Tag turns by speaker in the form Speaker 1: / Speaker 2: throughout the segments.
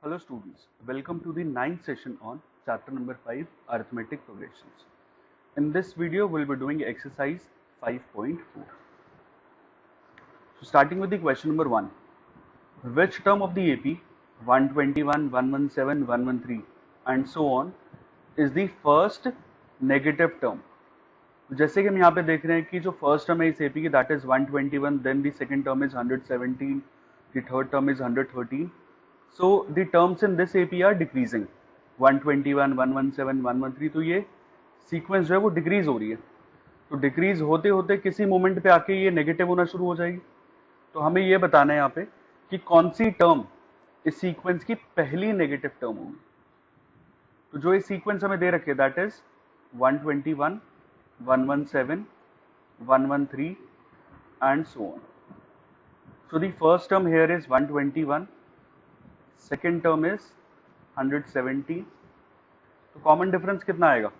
Speaker 1: Hello students, welcome to the ninth session on chapter number 5 arithmetic progressions. In this video we'll be doing exercise 5.4. So starting with the question number 1. Which term of the AP 121, 117, 113 and so on is the first negative term? जैसे कि हम यहाँ पे देख रहे हैं कि जो फर्स्ट टर्म है इस एपी की that is 121, then the second term is 117, the third term is 113. So the terms in this AP are decreasing. 121, 117, 113 तो ये सीक्वेंस जो है वो डिक्रीज हो रही है. तो डिक्रीज होते होते किसी मोमेंट पे आके ये नेगेटिव होना शुरू हो जाएगी. तो हमें ये बताना है यहाँ पे कि कौन सी टर्म इस सीक्वेंस की पहली नेगेटिव टर्म होगी. तो जो ये सीक्वेंस हमें दे रखे that is 121, 117, 113 and so on. So the first term here is 121. Second term is 170. तो कॉमन डिफरेंस कितना आएगा?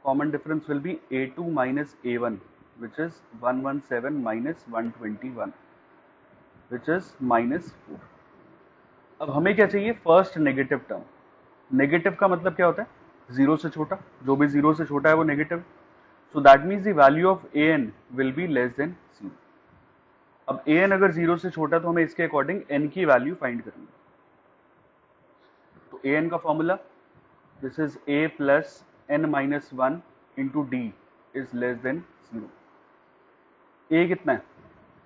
Speaker 1: Common difference will be A2 minus A1 which is 117 minus 121 which is -4. अब हमें क्या चाहिए? First negative term. नेगेटिव का मतलब क्या होता है? जीरो से छोटा. जो भी जीरो से छोटा है वो negative. So that means the value of an will be less than 0. अब an अगर जीरो से छोटा तो हमें इसके अकॉर्डिंग n की वैल्यू फाइंड करनी है. तो an का formula this is a plus n minus 1 into d is less than 0. a कितना है?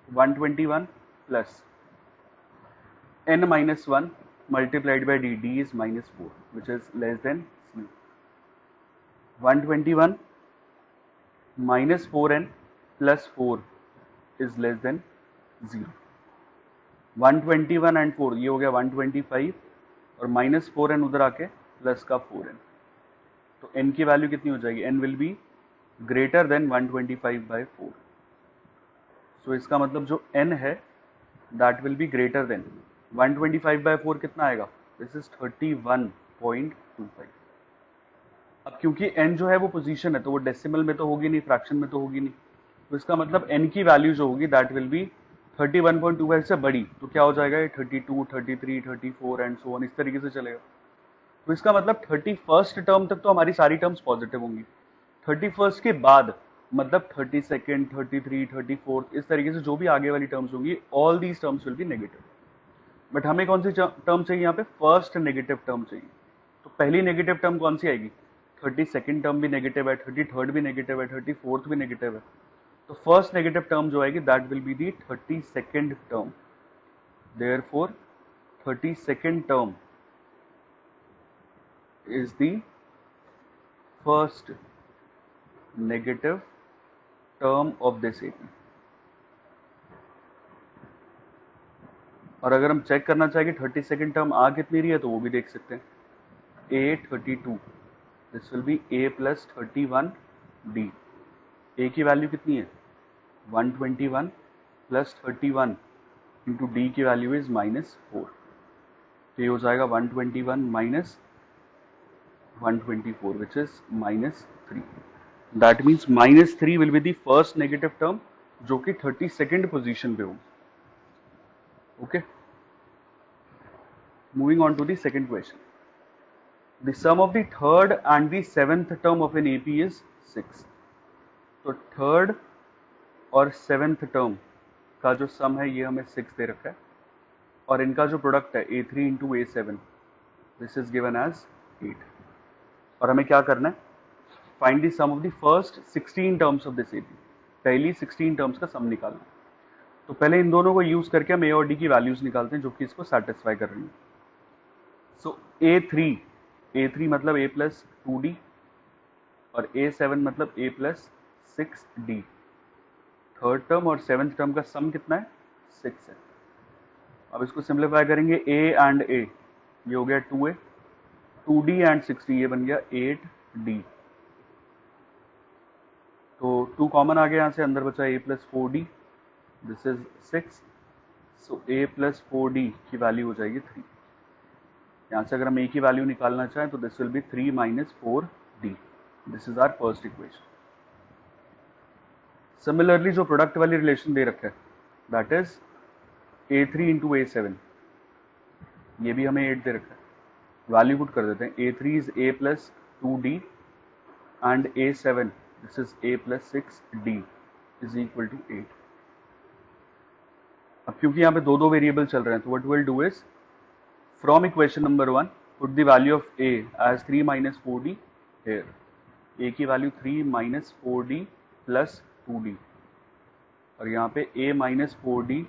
Speaker 1: 121 plus n minus 1 multiplied by d, d is -4 which is less than 0. 121 minus 4n plus 4 is less than 0. 121 and 4 ये हो गया 125 और -4n उधर आके plus का 4n. तो n की वैल्यू कितनी हो जाएगी? n will be greater than 125/4. सो इसका मतलब जो n है that will be greater than 125/4 कितना आएगा? This is 31.25. अब क्योंकि n जो है वो पोजीशन है तो वो डेसिमल में तो होगी नहीं, फ्रैक्शन में तो होगी नहीं. तो इसका मतलब n की वैल्यू जो होगी दैट विल बी 31.25 से बड़ी. तो क्या हो जाएगा? ये 32, 33, 34 एंड सो ऑन इस तरीके से चलेगा. तो इसका मतलब 31st टर्म तक तो हमारी सारी टर्म्स पॉजिटिव होंगी. 31st के बाद मतलब 32nd, 33, 34 इस तरीके से जो भी आगे वाली टर्म्स होंगी all these terms will B negative. But हमें कौन सी टर्म चाहिए यहाँ पे? फर्स्ट नेगेटिव टर्म चाहिए. तो पहली नेगेटिव टर्म कौन सी आएगी? 32nd टर्म भी नेगेटिव है, 33rd भी नेगेटिव है, 34th भी नेगेटिव है. तो फर्स्ट नेगेटिव टर्म जो आएगी that will be the 32nd term. Therefore 32nd term is the first negative term of this AP. और अगर हम चेक करना चाहेंगे 32nd टर्म आ कितनी रही है तो वो भी देख सकते हैं. A32. This will be A plus 31D. A की वैल्यू कितनी है? 121 plus 31 into D की वैल्यू इज -4. तो ये हो जाएगा 121 minus 124 which is -3. That means -3 will be the first negative term जो कि 32nd position पे होगी. Okay. Moving on to the second question. The sum of the third and the seventh term of an AP is 6. तो third और seventh term का जो sum है ये हमें 6 दे रखा है और इनका जो प्रोडक्ट है A3 into A7 this is given as 8. और हमें क्या करना है? Find the sum of the first 16 terms of this AP. पहली 16 टर्म्स का सम निकालना है. तो पहले इन दोनों को यूज करके हम ए और डी की वैल्यूज निकालते हैं जो कि इसको सेटिस्फाई कर रही है. सो A3 मतलब a प्लस 2d और A7 मतलब a plus 6d. Third term और सेवेंथ टर्म का सम कितना है? 6 है. अब इसको सिंप्लीफाई करेंगे a एंड a ये हो गया 2a, 2d एंड 6d ये बन गया 8d. तो 2 कॉमन आ गया यहाँ से, अंदर बचा a plus 4d. This is 6. So a plus 4d की वैल्यू हो जाएगी 3. यहाँ से अगर हम a की वैल्यू निकालना चाहें तो this will be 3 minus 4d. This is our first equation. Similarly जो प्रोडक्ट वाली रिलेशन दे रखा है that is A3 into A7. ये भी हमें 8 दे रखा है, वैल्यू पुट कर देते हैं. A3 is a plus 2d and A7 this is a plus 6d is equal to 8. अब क्योंकि यहाँ पे दो वेरिएबल चल रहे हैं, तो what will do is from equation number 1 put the value of a as 3 minus 4d here. a की value 3 minus 4d plus 2d, और यहाँ पे a minus 4d,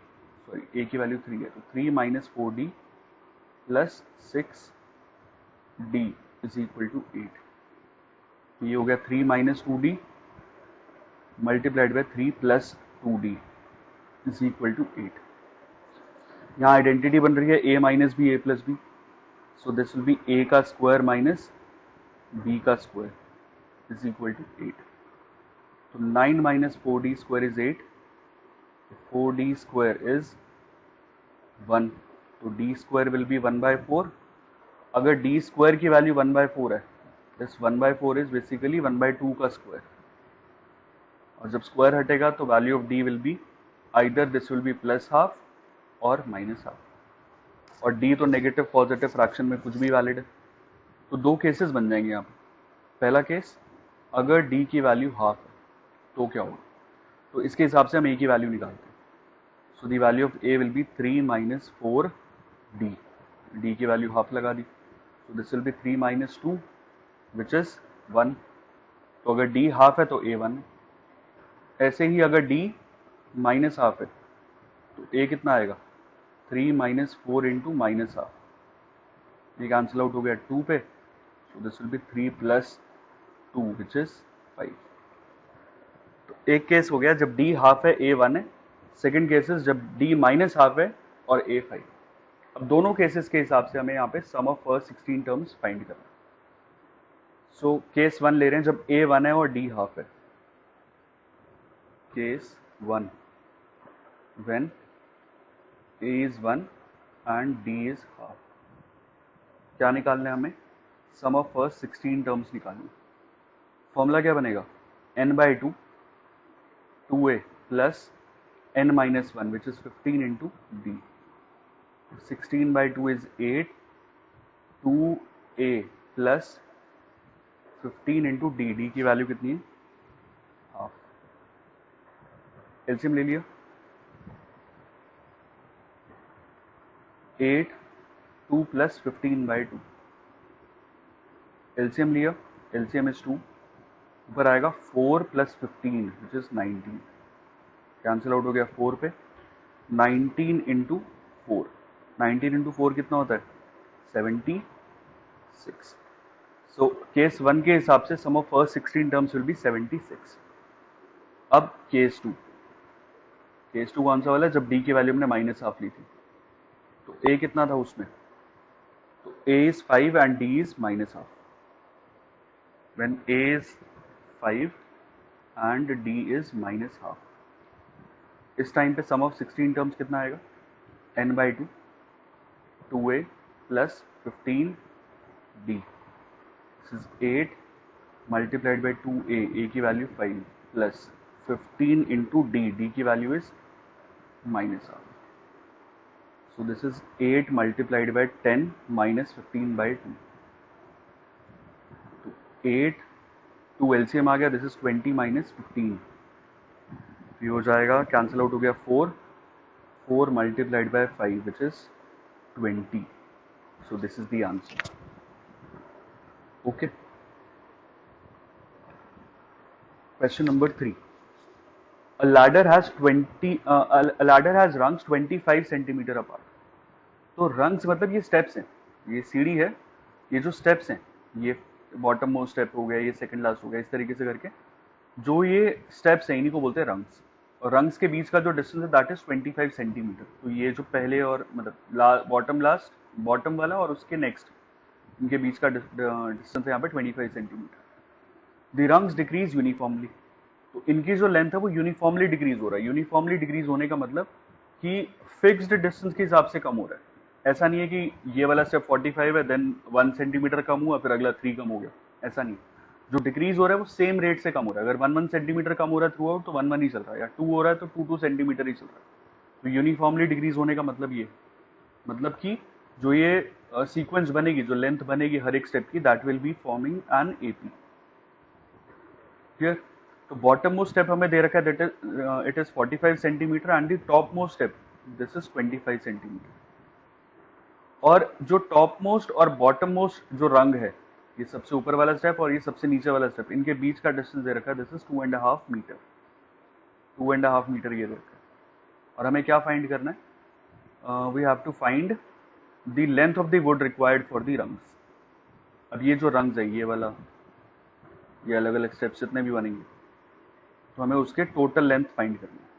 Speaker 1: sorry a की वैल्यू 3 है, तो 3 minus 4d plus 6d is equal to 8. ये हो गया 3 minus 2d multiplied by 3 plus 2d is equal to 8. यहाँ आइडेंटिटी बन रही है a minus b a plus b, so this will be a का स्क्वायर माइनस b का square is equal to 8. तो 9 minus 4d square is 8, 4d square is 1, तो d square will be 1/4. अगर d square की value 1/4 है, this 1/4 is basically 1/2 का square, और जब स्क्वायर हटेगा तो value of d will be either this will B plus half और माइनस हाफ, और d तो नेगेटिव पॉजिटिव फ्रैक्शन में कुछ भी वैलिड है. तो दो केसेस बन जाएंगे यहाँ पे. पहला केस, अगर d की वैल्यू हाफ है तो क्या होगा, तो इसके हिसाब से हम a की वैल्यू निकालते हैं. So the value of a will be 3 minus 4d, d की वैल्यू हाफ लगा दी, so this will be 3 minus 2 which is 1. तो अगर d हाफ है तो a 1 है. ऐसे ही अगर d माइनस हाफ है तो a कितना आएगा, 3 माइनस 4 इंटू माइनस हाफ. ये कैंसिल आउट हो गया 2 पे, so this will be 3 plus 2 which is 5. तो एक केस हो गया जब d हाफ है a 1 है, सेकेंड केस जब d माइनस हाफ है और a 5. अब दोनों केसेस के हिसाब से हमें यहाँ पे सम ऑफ फर्स्ट 16 टर्म्स फाइंड करना है. सो केस 1 ले रहे हैं जब a 1 है और d हाफ है. Case 1 when a is 1 and d is half. क्या निकालना है हमें, सम ऑफ फर्स्ट 16 टर्म्स निकालनी. फॉर्मूला क्या बनेगा, n/2 2a plus n minus 1 which is 15 into d. 16/2 is 8, 2a plus 15 into D. D की वैल्यू कितनी है, हाफ. एलसीएम ले लिया, 8 2 प्लस 15/2. एलसीएम लिया, एलसीएम इज 2, ऊपर आएगा 4 plus 15 which is 19. Cancel out हो गया 4 पे, 19 इंटू 4. 19 इंटू 4 कितना होता है, 76. सो केस 1 के हिसाब से sum of first 16 terms will be 76. अब केस 2, केस 2 कौन सा वाला है, जब d की वैल्यू हमने माइनस हाफ ली थी. तो a कितना था उसमें, तो a is 5 and d is minus half. When a is 5 and d is minus half, इस टाइम पे सम ऑफ 16 टर्म्स कितना आएगा, n/2 2a plus 15d. This is 8 multiplied by 2a, a की value 5 plus 15 into d, d की value is minus half. So this is 8 multiplied by 10 minus 15/2. तो 8 2 LCM आ गया, this is 20 minus 15. ये हो जाएगा, कैंसिल आउट हो गया 4 multiplied by 5 which is 20. So this is the answer. Okay. Question number 3. A ladder has rungs 25 centimetre apart. तो rungs मतलब ये स्टेप्स हैं, ये सीढ़ी है, ये जो स्टेप्स हैं, ये बॉटम मोस्ट स्टेप हो गया, ये सेकंड लास्ट हो गया, इस तरीके से करके जो ये स्टेप्स हैं इन्हीं को बोलते हैं रंग्स. और रंग्स के बीच का जो डिस्टेंस है दैट इज 25 सेंटीमीटर. तो ये जो पहले और मतलब बॉटम लास्ट, बॉटम वाला और उसके नेक्स्ट, इनके बीच का डिस्टेंस है यहाँ पे 25 centimetre. The rungs decrease uniformly. तो इनकी जो लेंथ है वो यूनिफॉर्मली डिक्रीज हो रहा है. यूनिफॉर्मली डिक्रीज होने का मतलब कि फिक्स्ड डिस्टेंस के हिसाब से कम हो रहा है. ऐसा नहीं है कि ये वाला स्टेप 45 है देन 1 सेंटीमीटर कम हुआ फिर अगला 3 कम हो गया, ऐसा नहीं. जो डिक्रीज हो रहा है वो सेम रेट से कम हो रहा है. अगर 1 सेंटीमीटर कम हो रहा है थ्रू आउट तो 1 ही चल रहा है, या 2 हो रहा है तो 2 सेंटीमीटर ही चल रहा है. तो यूनिफॉर्मली डिक्रीज होने का मतलब ये, मतलब कि जो ये सीक्वेंस बनेगी, जो लेंथ बनेगी हर एक स्टेप की, that will be forming an AP. Clear? तो बॉटम मोस्ट स्टेप हमें दे रखा है, that is it is 45 centimetre and the top most step this is 25 centimetre. और जो टॉप मोस्ट और बॉटम मोस्ट जो रंग है, ये सबसे ऊपर वाला स्टेप और ये सबसे नीचे वाला स्टेप, इनके बीच का डिस्टेंस दे रखा है, दिस इज 2.5 मीटर। 2.5 मीटर ये दे रखा है। और हमें क्या फाइंड करना है? We have to find the length of the wood required for the rungs. अब ये जो रंग्स है, ये वाला, ये अलग अलग स्टेप्स जितने भी बनेंगे, तो हमें उसके टोटल लेंथ फाइंड करनी है।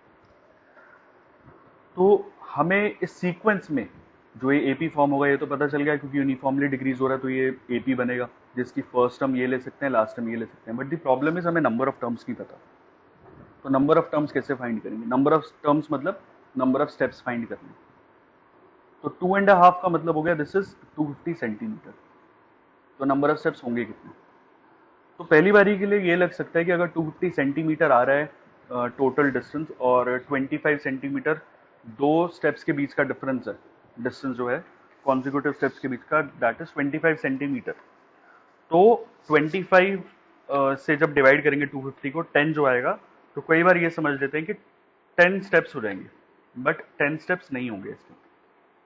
Speaker 1: तो हमें इस सीक्वेंस में जो ये एपी फॉर्म होगा, ये तो पता चल गया क्योंकि यूनिफॉर्मली डिक्रीज हो रहा है, तो ये एपी बनेगा, जिसकी फर्स्ट टर्म ये ले सकते हैं, लास्ट टर्म ये ले सकते हैं। बट द प्रॉब्लम इज हमें नंबर ऑफ टर्म्स नहीं पता। तो नंबर ऑफ टर्म्स कैसे फाइंड करेंगे? नंबर ऑफ टर्म्स मतलब नंबर ऑफ स्टेप्स फाइंड करने। तो 2.5 का मतलब हो गया दिस इज 250 सेंटीमीटर। तो नंबर ऑफ स्टेप्स होंगे कितने? तो पहली बारी के लिए ये लग सकता है कि अगर 250 सेंटीमीटर आ रहा है टोटल डिस्टेंस और 25 सेंटीमीटर दो स्टेप्स के बीच का डिफरेंस है, डिस्टेंस जो है कॉन्जिक्यूटिव स्टेप्स के बीच का, दैट इज 25 सेंटीमीटर। तो 25 से जब डिवाइड करेंगे 250 को, 10 जो आएगा, तो कई बार ये समझ लेते हैं कि 10 स्टेप्स हो जाएंगे, बट 10 स्टेप्स नहीं होंगे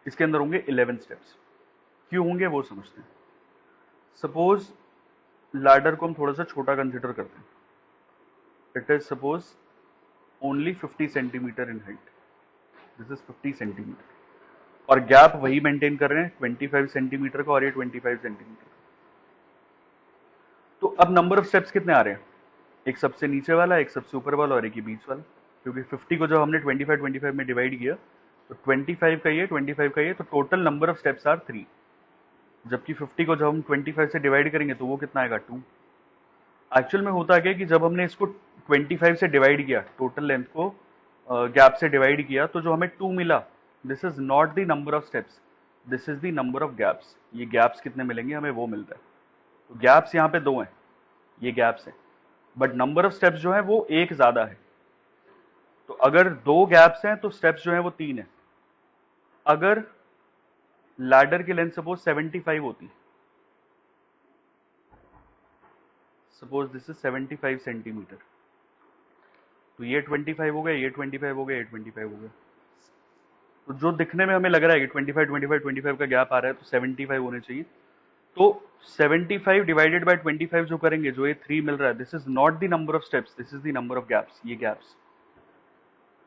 Speaker 1: इसके अंदर होंगे 11 स्टेप्स। क्यों होंगे वो समझते हैं। सपोज लैडर को हम थोड़ा सा छोटा कंसिडर करते हैं, it is suppose only 50 centimetre in height, this is 50 centimetre, और गैप वही मेंटेन कर रहे हैं 25 सेंटीमीटर का, और ये 25 सेंटीमीटर। तो अब नंबर ऑफ स्टेप्स कितने आ रहे हैं? एक सबसे नीचे वाला, एक सबसे ऊपर वाला और एक ही बीच वाला, क्योंकि 50 को जब हमने 25 में डिवाइड किया तो 25 का ये, 25 का ये, तो total number of steps are 3। जबकि 50 को जब हम 25 से डिवाइड करेंगे तो वो कितना आएगा? 2। एक्चुअल में होता क्या कि जब हमने इसको 25 से डिवाइड किया, टोटल लेंथ को गैप से डिवाइड किया, तो जो हमें 2 मिला, this is not the number of steps, this is the number of gaps. ये गैप्स कितने मिलेंगे हमें वो मिलता है। तो गैप्स यहाँ पे 2 हैं, ये गैप्स हैं, बट नंबर ऑफ स्टेप्स जो है वो एक ज्यादा है। तो अगर 2 गैप्स हैं तो स्टेप्स जो है वो 3 है। अगर लैडर की लेंथ सपोज 75 होती, सपोज दिस इज 75 सेंटीमीटर, तो ये 25 हो गया, ये 25 हो गया, ये 25 हो गया। तो जो दिखने में हमें लग रहा है कि 25 का गैप आ रहा है, तो 75 होने चाहिए। तो 75 डिवाइडेड बाय 25 जो करेंगे, जो ये 3 मिल रहा है, this is not the number of steps, this is the number of gaps, ये gaps.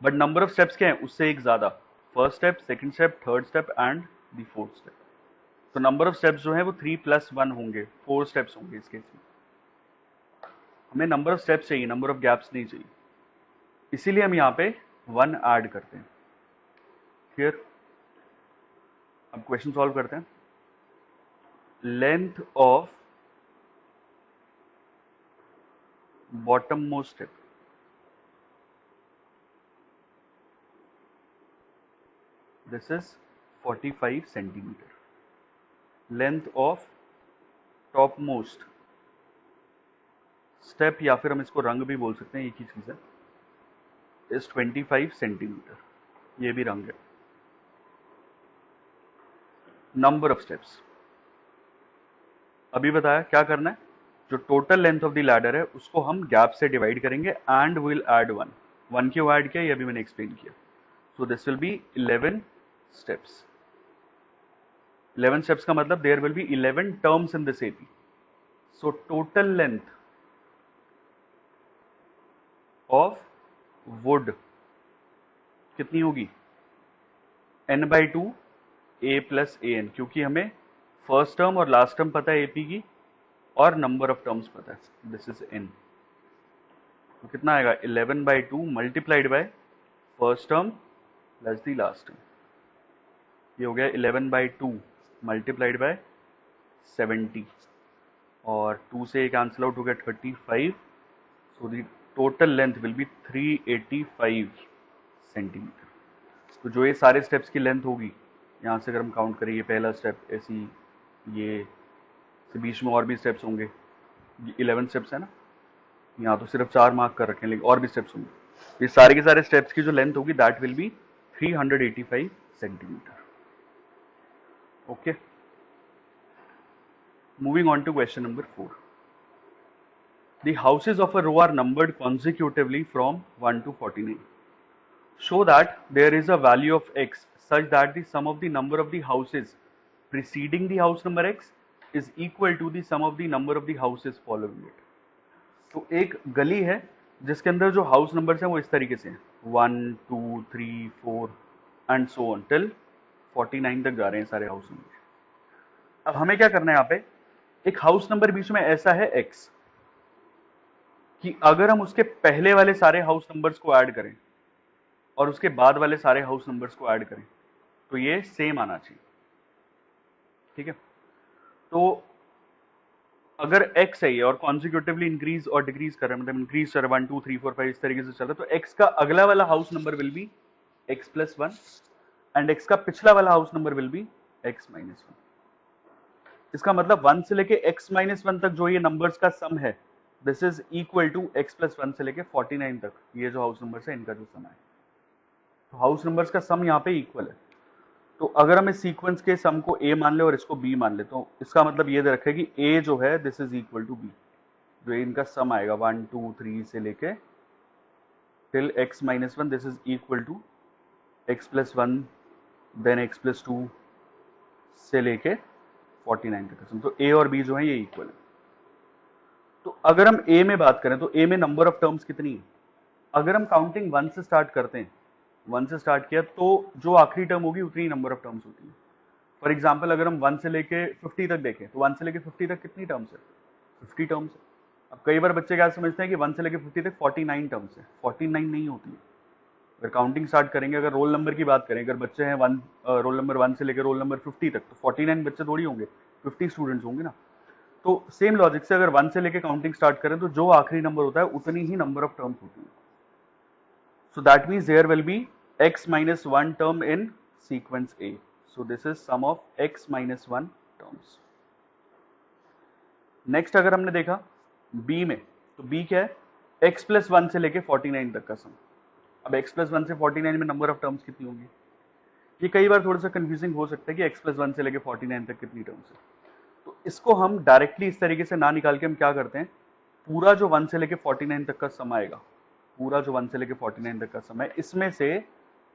Speaker 1: But number of steps क्या है? उससे एक ज्यादा, first step, second step, third step and the fourth step. तो नंबर ऑफ स्टेप्स जो है वो 3 + 1 होंगे, 4 स्टेप्स होंगे इस केस में। हमें नंबर ऑफ स्टेप्स चाहिए, नंबर ऑफ गैप्स नहीं चाहिए, इसीलिए हम यहाँ पे 1 ऐड करते हैं। क्लियर? अब क्वेश्चन सॉल्व करते हैं। Length of bottom most step this is 45 centimetre. Length of top most step, या फिर हम इसको रंग भी बोल सकते हैं, एक ही चीज है, इज 25 सेंटीमीटर। ये भी रंग है। नंबर ऑफ स्टेप्स अभी बताया क्या करना है, जो total length of the ladder है उसको हम गैप से डिवाइड करेंगे एंड विल ऐड 1। 1 क्यों ऐड किया ये अभी मैंने एक्सप्लेन किया। So this will be 11 steps. 11 steps का मतलब there will be 11 terms in this AP. So total length of wood कितनी होगी? n/2 a + an, क्योंकि हमें फर्स्ट टर्म और लास्ट टर्म पता है एपी की, और नंबर ऑफ टर्म्स पता है, दिस इज n। तो कितना आएगा? 11/2 multiplied by first term plus the last term. ये हो गया 11/2 मल्टीप्लाइड बाय 70, और 2 से कैंसिल आउट हो गया 35। So the total length will be 385 centimetre. तो जो ये सारे स्टेप्स की लेंथ होगी, यहाँ से अगर हम काउंट करें, ये पहला स्टेप ऐसी, ये बीच में और भी स्टेप्स होंगे, 11 स्टेप्स है ना, यहाँ तो सिर्फ 4 मार्क कर रखे हैं, लेकिन और भी स्टेप्स होंगे। ये सारे के सारे स्टेप्स की जो लेंथ होगी that will be 385 centimetre. Okay. Moving on to question number 4. The houses of a row are numbered consecutively from 1 to 49. Show that there is a value of x such that the sum of the number of the houses preceding the house number x is equal to the sum of the number of the houses following it. तो एक गली है जिसके अंदर जो house numbers हैं वो इस तरीके से हैं 1, 2, 3, 4 एंड सो ऑन टिल 49 तक जा रहे हैं सारे हाउस नंबर। अब हमें क्या करना है, यहाँ पे एक हाउस नंबर बीच में ऐसा है x कि अगर हम उसके पहले वाले सारे हाउस नंबर्स को ऐड करें और उसके बाद वाले सारे हाउस नंबर्स को ऐड करें तो ये सेम आना चाहिए। ठीक है, तो अगर x है ये और कॉन्सिक्यूटिवली इंक्रीज और डिक्रीज कर रहा है, मतलब इंक्रीज कर 1, 2, 3, 4, 5 इस तरीके से चल रहा है, तो x का अगला वाला house number will be x plus 1 and x का पिछला वाला house number will be x minus 1। इसका मतलब 1 से लेके x माइनस 1 तक जो ये नंबर्स का सम है this is equal to x plus 1 से लेके 49 तक ये जो हाउस नंबर्स है इनका जो सम है, तो हाउस नंबर्स का सम यहाँ पे इक्वल है। तो अगर हम इस सीक्वेंस के सम को a मान ले और इसको b मान ले तो इसका मतलब ये दे रखे कि a जो है this is equal to b, जो इनका सम आएगा 1, 2, 3 से लेके till x minus 1 this is equal to x plus 1 then x plus 2 से लेके 49 तक का सम। तो a और b जो है ये इक्वल है। तो अगर हम a में बात करें तो a में नंबर ऑफ टर्म्स कितनी है, अगर हम काउंटिंग 1 से स्टार्ट करते हैं, 1 से स्टार्ट किया तो जो आखिरी टर्म होगी उतनी नंबर ऑफ टर्म्स होती है। फॉर एग्जाम्पल अगर हम 1 से लेके 50 तक देखें तो 1 से लेके 50 तक कितनी टर्म्स है, 50 टर्म्स है। अब कई बार बच्चे क्या समझते हैं कि 1 से लेके 50 तक 49 टर्म्स है, 49 नहीं होती है। अगर काउंटिंग स्टार्ट करेंगे, अगर रोल नंबर की बात करें, अगर बच्चे हैं रोल नंबर 1 से लेकर रोल नंबर 50 तक, तो 49 बच्चे थोड़ी होंगे, 50 स्टूडेंट्स होंगे ना। तो सेम लॉजिक से अगर 1 से लेके काउंटिंग स्टार्ट करें तो जो आखिरी नंबर होता है उतनी ही नंबर ऑफ टर्म्स होती है। So that means there will be x minus 1 term in sequence A. So this is sum of x minus 1 terms. Next अगर हमने देखा B में, तो B क्या है, x प्लस 1 से लेके 49 तक का सम। अब x प्लस 1 से 49 में नंबर ऑफ टर्म्स कितनी होंगी, ये कई बार थोड़ा सा कंफ्यूजिंग हो सकता है कि x प्लस 1 से लेके 49 तक कितनी टर्म्स है। तो इसको हम डायरेक्टली इस तरीके से ना निकाल के हम क्या करते हैं, पूरा जो 1 से लेके 49 तक का सम आएगा, पूरा जो 1 से लेके 49 तक का सम है, इसमें से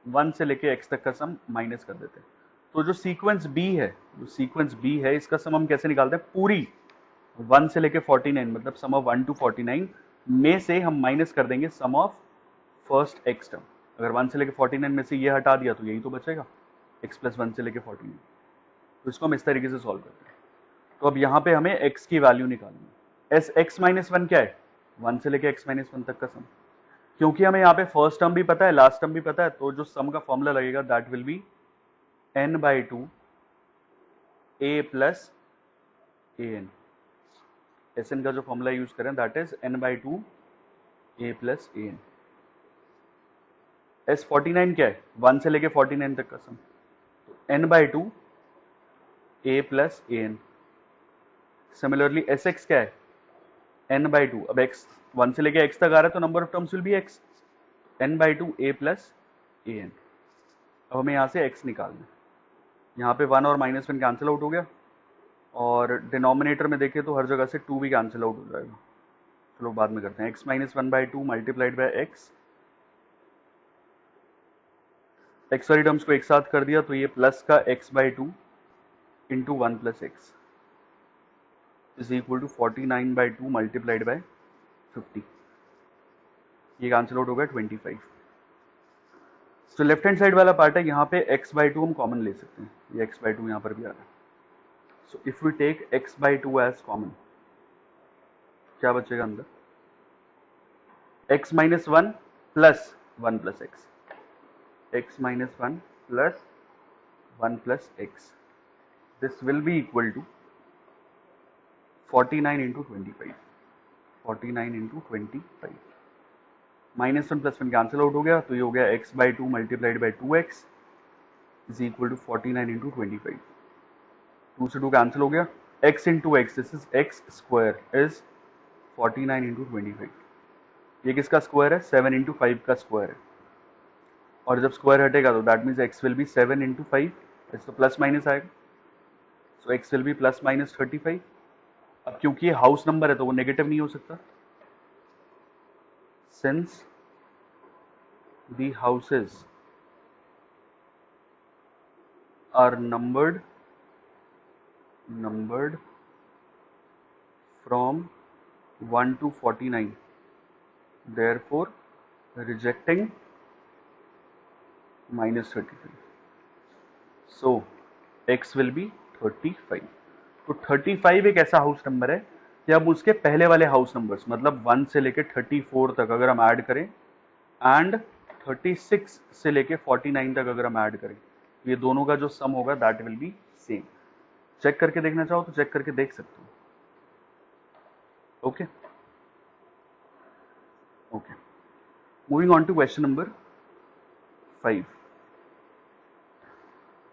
Speaker 1: 1 से लेके x तक का सम माइनस कर देते हैं। तो जो सीक्वेंस B है, जो सीक्वेंस B है इसका सम हम कैसे निकालते हैं, पूरी 1 से लेके 49 मतलब सम ऑफ 1 टू 49 में से हम माइनस कर देंगे सम ऑफ फर्स्ट x टर्म। अगर 1 से लेके 49 में से ये हटा दिया तो यही तो बचेगा x प्लस 1 से लेके 49। तो इसको हम इस तरीके से सॉल्व करते हैं। तो अब यहाँ पे हमें x की वैल्यू निकालनी है। x माइनस 1 क्या है, 1 से लेके x माइनस 1 तक का सम। क्योंकि हमें यहाँ पे फर्स्ट टर्म भी पता है, लास्ट टर्म भी पता है, तो जो सम का फॉर्मूला लगेगा that will B n/2 a plus an। Sn का जो फॉर्मूला यूज करें that is n/2 a plus an। S49 क्या है, 1 से लेके 49 तक का सम, तो n/2 a plus an। Similarly Sx क्या है, n/2, अब x 1 से लेके x तक आ रहा है तो number of terms will be x, n/2 a plus an। अब हमें यहाँ से x निकालना है, यहाँ पे 1 और -1 कैंसिल आउट हो गया और डिनोमिनेटर में देखें तो हर जगह से 2 भी कैंसिल आउट हो जाएगा। चलो बाद में करते हैं, x minus 1/2 multiplied by x, x वाली टर्म्स को एक साथ कर दिया तो ये प्लस का x/2 into 1 plus x is equal to 49/2 multiplied by 50। ये कैंसिल आउट हो गया 25। तो लेफ्ट हैंड साइड वाला पार्ट है, यहाँ पे x/2 हम कॉमन ले सकते हैं, ये x/2 यहाँ पर भी आ रहा है। So if we take x/2 as common, क्या बचेगा अंदर, x minus 1 plus 1 plus x, x minus 1 plus 1 plus x, this will be equal to 49 into 25, 49 into 25। -1 plus 1 cancel out हो गया तो ये हो गया x/2 multiplied by 2x is equal to 49 into 25। 2 से 2 कैंसिल हो गया, x into x, this is x square is 49 into 25। ये किसका स्क्वायर है, 7 इंटू 5 का स्क्वायर है, और जब स्क्वायर हटेगा तो that means x will be 7 into 5, इस तो प्लस माइनस आएगा, सो x will be plus minus 35. अब क्योंकि ये हाउस नंबर है तो वो नेगेटिव नहीं हो सकता. Since the houses are numbered from 1 to 49, therefore rejecting minus 35. So x will be 35. तो 35 एक ऐसा हाउस नंबर है कि अब उसके पहले वाले हाउस नंबर्स मतलब 1 से लेके 34 तक अगर हम ऐड करें एंड 36 से लेके 49 तक अगर हम ऐड करें, ये दोनों का जो सम होगा that will be same. Check करके देखना चाहो तो चेक करके देख सकते हो. Okay. Okay. Moving on to question number 5.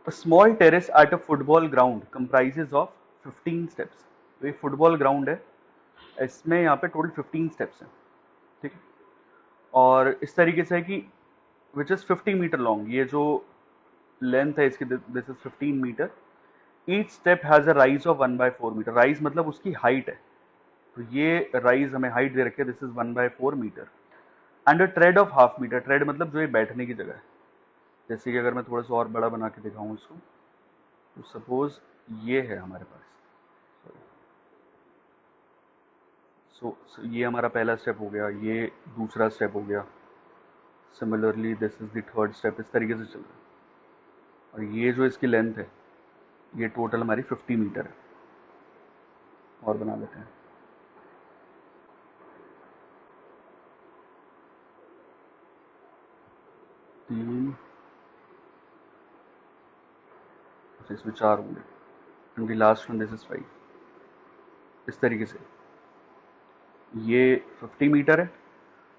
Speaker 1: A small terrace at a football ground comprises of 15 steps. तो ये फुटबॉल ग्राउंड है, इसमें यहाँ पे टोटल 15 स्टेप्स हैं. ठीक है. और इस तरीके से है कि विच इज 50 मीटर लॉन्ग. ये जो लेंथ है इसकी this is 15 metre. Each step has a rise of 1/4 metre. Rise मतलब उसकी हाइट है. तो ये राइज हमें हाइट दे रखी है, this is 1/4 metre. And a tread of half metre. Tread मतलब जो ये बैठने की जगह है. जैसे कि अगर मैं थोड़ा सा और बड़ा बना के दिखाऊं इसको, तो सपोज ये है हमारे पास. सो ये हमारा पहला स्टेप हो गया, ये दूसरा स्टेप हो गया. Similarly this is the third step. इस तरीके से चल रहा है. और ये जो इसकी लेंथ है ये टोटल हमारी 50 मीटर है. और बना लेते हैं. तीन, इसमें 4 होंगे and the last one this is 5. इस तरीके से ये 50 मीटर है.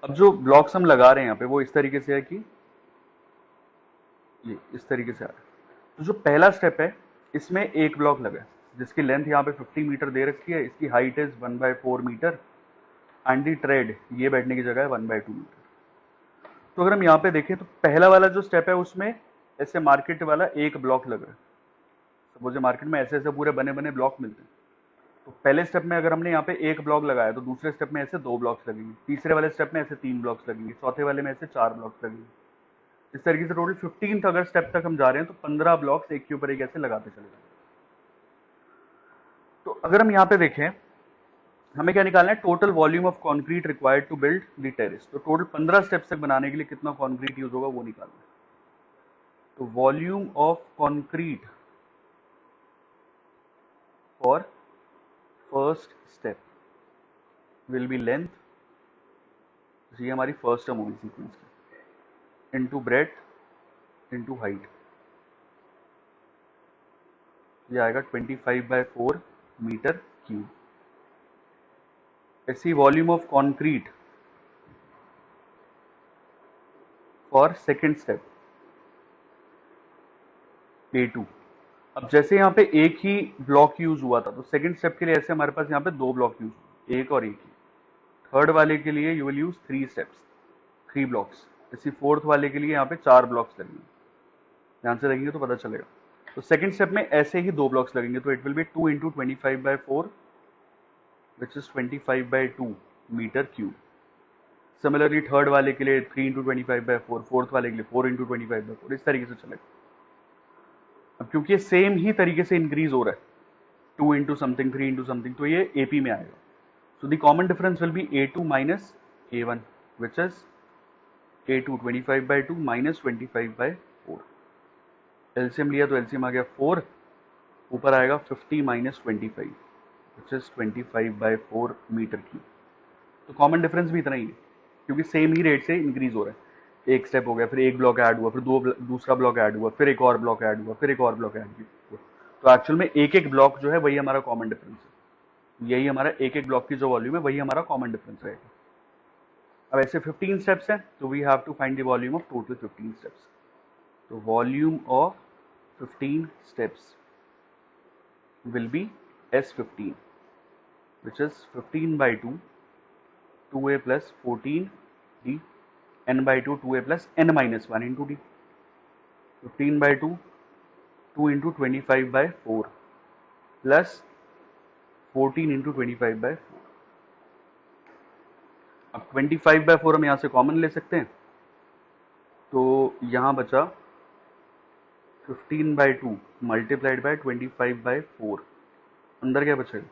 Speaker 1: अब जो ब्लॉक्स हम लगा रहे हैं यहाँ पे वो इस तरीके से है कि ये इस तरीके से आ रहा है. तो जो पहला स्टेप है इसमें एक ब्लॉक लगा है जिसकी लेंथ यहाँ पे 50 मीटर दे रखी है. इसकी height is 1/4 metre and the tread ये बैठने की जगह है 1/2 मीटर. तो अगर हम यहाँ पे देखें तो पहला वाला जो स्टेप है उसमें ऐसे मार्केट वाला एक ब्लॉक लगा है. सपोज मार्केट में ऐसे ऐसे पूरे बने बने ब्लॉक मिलते हैं. तो पहले स्टेप में अगर हमने यहाँ पे एक ब्लॉक लगाया तो दूसरे स्टेप में ऐसे 2 ब्लॉक्स लगेंगे. तीसरे वाले स्टेप में ऐसे 3 ब्लॉक्स लगेंगे. चौथे वाले में ऐसे 4 ब्लॉक्स लगेंगे. इस तरीके से टोटल 15 अगर स्टेप तक हम जा रहे हैं तो 15 ब्लॉक्स एक के ऊपर एक ऐसे लगाते चले जाएंगे. तो अगर हम यहाँ पे देखें हमें क्या निकालना है, total volume of concrete required to build the terrace. तो टोटल 15 स्टेप्स तक बनाने के लिए कितना कॉन्क्रीट यूज होगा वो निकालना है. तो volume of concrete for first step will be length. ये हमारी फर्स्ट टर्म होगी सीक्वेंस की, इनटू ब्रेड्थ इनटू हाइट. ये आएगा 25/4 मीटर क्यूब. ऐसी volume of concrete for second step A2. अब जैसे यहाँ पे एक ही ब्लॉक यूज हुआ था तो सेकंड स्टेप के लिए ऐसे हमारे पास यहाँ पे 2 ब्लॉक यूज हुए, एक और एक ही. थर्ड वाले के लिए you will use 3 steps, 3 blocks. इसी फोर्थ वाले के लिए यहाँ पे 4 ब्लॉक्स लगेंगे. ध्यान से लगेंगे तो पता चलेगा. तो सेकंड स्टेप में ऐसे ही 2 ब्लॉक्स लगेंगे. तो it will be 2 × 25/4 which is 25/2 metre cube. Similarly third वाले के लिए 3 × 25/4, फोर्थ वाले के लिए 4 × 25/4. इस तरीके से चलेगा. अब क्योंकि ये सेम ही तरीके से इंक्रीज हो रहा है, 2 × समथिंग 3 × समथिंग, तो ये AP में आएगा. So the common difference will be A2 minus A1 which is A2 25/2 minus 25/4. LCM लिया तो एलसीएम आ गया 4, ऊपर आएगा 50 minus 25 which is 25/4 metre cube. तो कॉमन डिफरेंस भी इतना ही है क्योंकि सेम ही रेट से इंक्रीज हो रहा है. एक स्टेप हो गया, फिर एक ब्लॉक ऐड हुआ, फिर दूसरा ब्लॉक ऐड हुआ, फिर एक और ब्लॉक ऐड हुआ, फिर एक और ब्लॉक ऐड हुआ. तो एक्चुअल में एक एक ब्लॉक जो है वही हमारा कॉमन डिफरेंस है. यही हमारा एक एक ब्लॉक की जो वॉल्यूम है वही हमारा कॉमन डिफरेंस रहेगा. अब ऐसे 15 स्टेप्स हैं तो we have to find the volume of total 15 steps. तो volume of 15 steps will be S15 which is 15/2 2a plus 14d n/2 2a plus n-1 into d. 15/2 2 × 25/4 plus 14 into 25/4। अब 25/4 हम यहाँ से कॉमन ले सकते हैं, तो यहाँ बचा 15/2 मल्टीप्लाइड बाय 25/4। अंदर क्या बचेगा,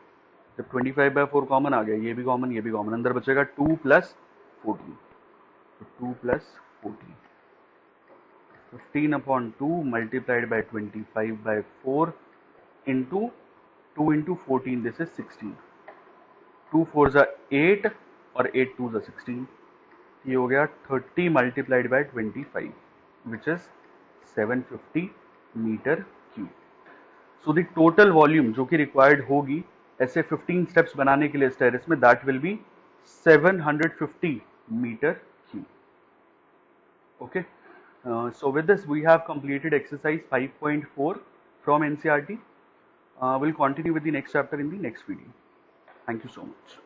Speaker 1: जब 25/4 कॉमन आ गया, ये भी कॉमन, ये भी कॉमन, अंदर बचेगा 2 + 14, तो 2 + 14, 15/2 multiplied by 25/4 into 2 into 14, this is 16, 2 4 8 और 8 2 16, ये हो गया 30 multiplied by 25 which is 750 metre cube. So the total volume जो कि रिक्वायर्ड होगी ऐसे 15 स्टेप्स बनाने के लिए इस टेरेस में, that will be 750 metre cube. Okay, so with this we have completed exercise 5.4 from NCERT. We'll continue with the next chapter in the next video. Thank you so much.